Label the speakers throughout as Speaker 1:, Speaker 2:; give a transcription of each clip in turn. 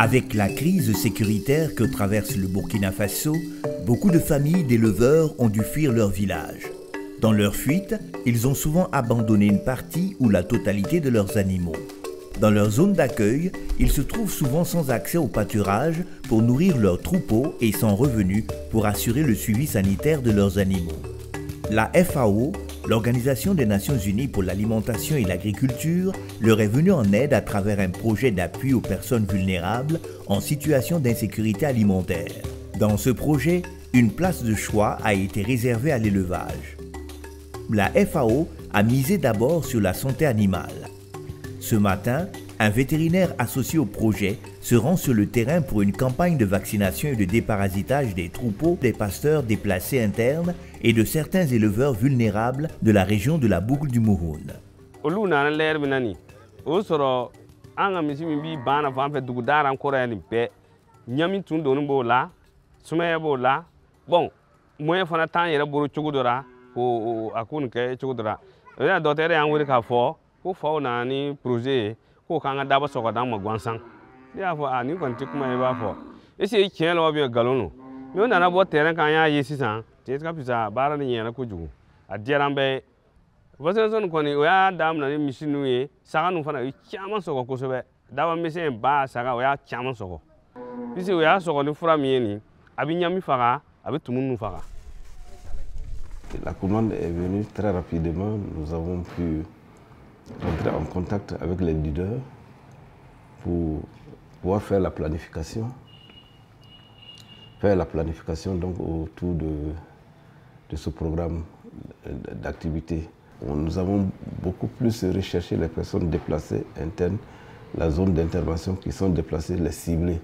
Speaker 1: Avec la crise sécuritaire que traverse le Burkina Faso, beaucoup de familles d'éleveurs ont dû fuir leur village. Dans leur fuite, ils ont souvent abandonné une partie ou la totalité de leurs animaux. Dans leur zone d'accueil, ils se trouvent souvent sans accès au pâturage pour nourrir leurs troupeaux et sans revenus pour assurer le suivi sanitaire de leurs animaux. La FAO, l'Organisation des Nations Unies pour l'alimentation et l'agriculture, leur est venue en aide à travers un projet d'appui aux personnes vulnérables en situation d'insécurité alimentaire. Dans ce projet, une place de choix a été réservée à l'élevage. La FAO a misé d'abord sur la santé animale. Ce matin, un vétérinaire associé au projet se rend sur le terrain pour une campagne de vaccination et de déparasitage des troupeaux, des pasteurs déplacés internes et de certains éleveurs vulnérables de la région de la boucle du Mouhoun.
Speaker 2: Ko faw na ni projet ko kanga daba soko dan magwansan ya fo ani kwanti kuma ba fo ese kien lo bi galono mi na na bo terrain kan ya yi sisan te ka pisa bara ni yana ko jugu a dieran be vosen son ko ni o ya dam na ni misinu ye saka nu fana kiaman soko ko sobe daba misen ba saka o ya kiaman soko bisi o ya soko ni fura mi ni abi nyami fara abi tumun nu fara.
Speaker 3: La commande est venue très rapidement, nous avons pu entrer en contact avec les leaders pour pouvoir faire la planification. Donc autour de ce programme d'activité. Nous avons beaucoup plus recherché les personnes déplacées internes, la zone d'intervention qui sont déplacées, les cibler,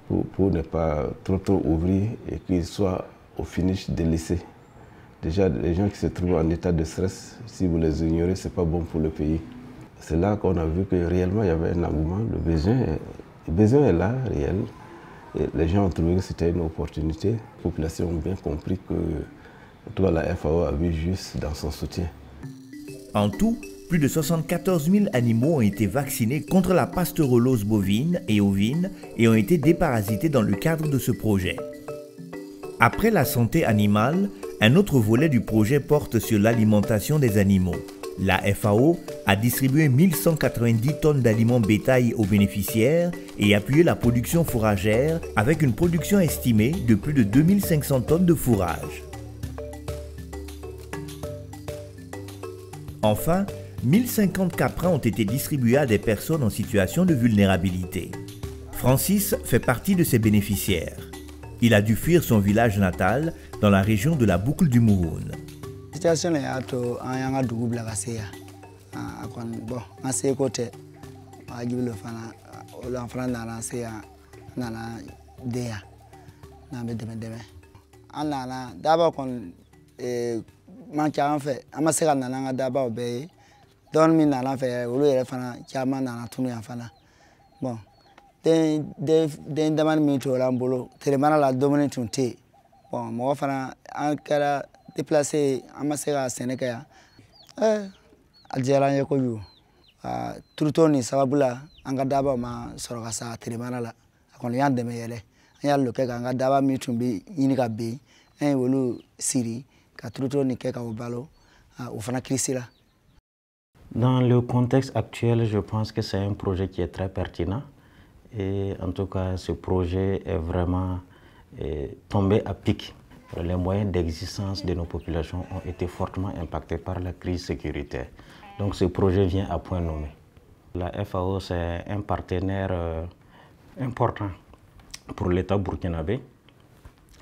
Speaker 3: pour ne pas trop ouvrir et qu'ils soient au finish délaissés. Déjà, les gens qui se trouvent en état de stress, si vous les ignorez, ce n'est pas bon pour le pays. C'est là qu'on a vu que réellement il y avait un engouement, le besoin est là, réel. Et les gens ont trouvé que c'était une opportunité. La population a bien compris que la FAO a vu juste dans son soutien.
Speaker 1: En tout, plus de 74 000 animaux ont été vaccinés contre la pasteurellose bovine et ovine et ont été déparasités dans le cadre de ce projet. Après la santé animale, un autre volet du projet porte sur l'alimentation des animaux. La FAO a distribué 1190 tonnes d'aliments bétail aux bénéficiaires et appuyé la production fourragère avec une production estimée de plus de 2500 tonnes de fourrage. Enfin, 1050 caprins ont été distribués à des personnes en situation de vulnérabilité. Francis fait partie de ces bénéficiaires. Il a dû fuir son village natal dans la région de la boucle du Mouhoun.
Speaker 4: La situation est un double bon, assez côté, l'enfant n'a lancé un déa, d'abord qu'on manque en fait, à ma sœur n'a d'abord obéi, dormi n'a pas fait, ou le fan qui a man à tourner en fana. Bon. Des demandes militaires à l'ambolo, tellement la dominante unité. Bon, moi, en cas déplacé à ma sœur à Sénégal, Algérien Koyou, Trutoni, Sababula, Angadaba, ma Sorasa, Telemanala, à Conlian de Meyele, et le Keka, Angadaba, Mitumbi, Inika B, un Wolu Siri, qu'à Trutoni Keka au Balo, au Fana Crisila.
Speaker 5: Dans le contexte actuel, je pense que c'est un projet qui est très pertinent. Et en tout cas, ce projet est vraiment tombé à pic. Les moyens d'existence de nos populations ont été fortement impactés par la crise sécuritaire. Donc ce projet vient à point nommé. La FAO, c'est un partenaire important pour l'État burkinabé,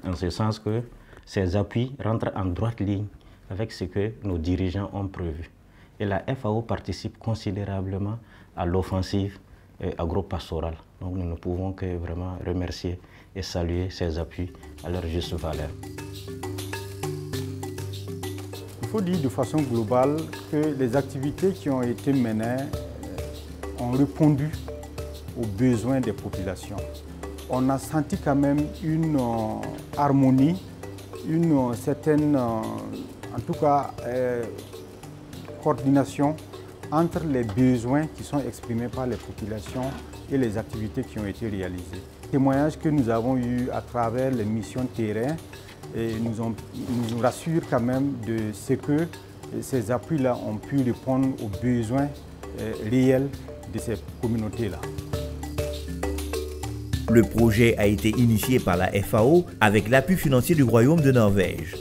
Speaker 5: en ce sens que ces appuis rentrent en droite ligne avec ce que nos dirigeants ont prévu. Et la FAO participe considérablement à l'offensive agro-pastorale. Donc nous ne pouvons que vraiment remercier et saluer ces appuis à leur juste valeur.
Speaker 6: Il faut dire de façon globale que les activités qui ont été menées ont répondu aux besoins des populations. On a senti quand même une harmonie, une certaine, en tout cas, coordination entre les besoins qui sont exprimés par les populations et les activités qui ont été réalisées. Les témoignages que nous avons eus à travers les missions terrain nous rassurent quand même de ce que ces appuis-là ont pu répondre aux besoins réels de ces communautés-là.
Speaker 1: Le projet a été initié par la FAO avec l'appui financier du Royaume de Norvège.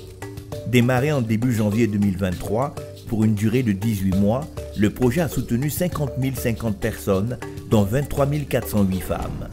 Speaker 1: Démarré en début janvier 2023, pour une durée de 18 mois, le projet a soutenu 50 050 personnes, dont 23 408 femmes.